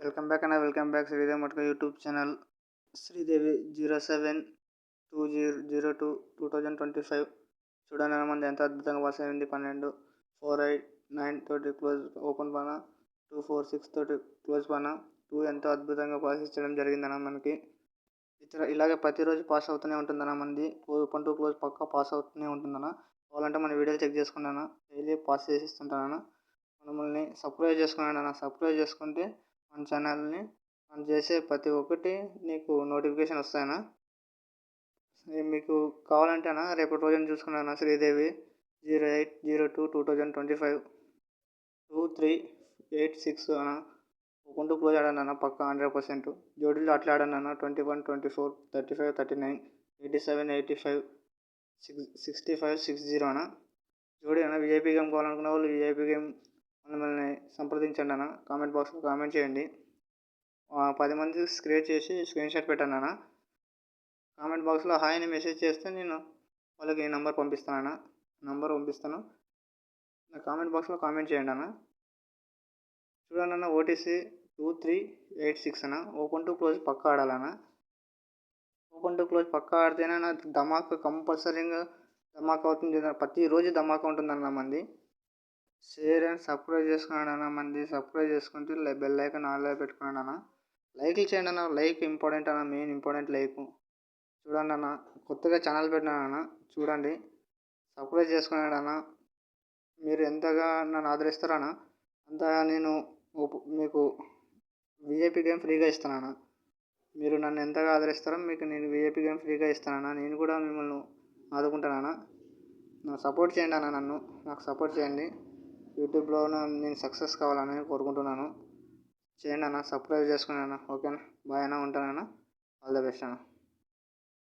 Welcome back Sridevi Matka YouTube channel. Sridevi 07/02/2025 చూడండి మంది ఎంత అద్భుతంగా పాస్ అయింది. 12 489 తోటి క్లోజ్ ఓపెన్ పైన 246 తోటి క్లోజ్ పైన 2 ఎంతో అద్భుతంగా పాస్ చేయడం జరిగిందన్న. మనకి ఇలాగే ప్రతిరోజు పాస్ అవుతూనే ఉంటుందన్న. మంది ఓపెన్ టు క్లోజ్ పక్కా పాస్ అవుతూనే ఉంటుందన్న. కావాలంటే మన వీడియోలు చెక్ చేసుకున్నాను, డైలీ పాస్ చేసిస్తుంటాను. మనల్ని సబ్స్క్రైబ్ చేసుకున్నాను. సబ్స్క్రైబ్ చేసుకుంటే మన ఛానల్ని మనం చేసే ప్రతి ఒక్కటి నీకు నోటిఫికేషన్ వస్తాయన్నా. మీకు కావాలంటే అన్న రేపటి రోజున చూసుకున్నాను. శ్రీదేవి 08/02/2025 2386 అన్న ఓపెన్ టు క్లోజ్ ఆడాను అన్న. పక్క 100% జోడీలు అట్లా ఆడాను అన్న. 21, 24, 35, 39, 87, 85, 65, 60 అన్న. జోడీ అన్న. విఐపీ గేమ్ కావాలనుకున్న వాళ్ళు విఐపీ గేమ్ మిమ్మల్ని సంప్రదించండి అన్న. కామెంట్ బాక్స్లో కామెంట్ చేయండి. 10 మంది క్రియేట్ చేసి స్క్రీన్ షాట్ పెట్టాను అన్న. కామెంట్ బాక్స్లో హాయ్ అని మెసేజ్ చేస్తే నేను వాళ్ళకి నెంబర్ పంపిస్తాను. నా కామెంట్ బాక్స్లో కామెంట్ చేయండి అన్న. చూడండి అన్న, ఓటీసీ 2386 అన్న. ఓపెన్ టు క్లోజ్ పక్కా ఆడాలన్న. ఓపెన్ టు క్లోజ్ పక్కా ఆడితేనే నా ధమాకా కంపల్సరీగా ధమాకా అవుతుంది. ప్రతిరోజు ధమాకా ఉంటుందన్న. మంది షేర్ అండ్ సబ్స్క్రైబ్ చేసుకున్నాడు అన్న. మంది సబ్స్క్రైబ్ చేసుకుంటే బెల్ ఐకాన్ ఆన్లో పెట్టుకున్నాడు అన్న. లైక్లు చేయండి అన్న. లైక్ ఇంపార్టెంట్ అన్న, మెయిన్ ఇంపార్టెంట్ లైక్. చూడండి అన్న, కొత్తగా ఛానల్ పెట్టినాను అన్న. చూడండి, సబ్స్క్రైబ్ చేసుకున్నాడు అన్న. మీరు ఎంతగా నన్ను ఆదరిస్తారన్న అంతగా నేను మీకు విఐపీ గేమ్ ఫ్రీగా ఇస్తానన్న. మీరు నన్ను ఎంతగా ఆదరిస్తారో మీకు నేను విఐపీ గేమ్ ఫ్రీగా ఇస్తానన్న. నేను కూడా మిమ్మల్ని ఆదుకుంటానన్న. నాకు సపోర్ట్ చేయండి అన్న. నాకు సపోర్ట్ చేయండి. యూట్యూబ్లో నేను సక్సెస్ కావాలని కోరుకుంటున్నాను. చేయండి అన్న. సబ్స్క్రైబ్ చేసుకుని అన్న. ఓకేనా, బాయ్ అన్న, ఉంటానన్న. ఆల్ ద బెస్ట్ అన్న.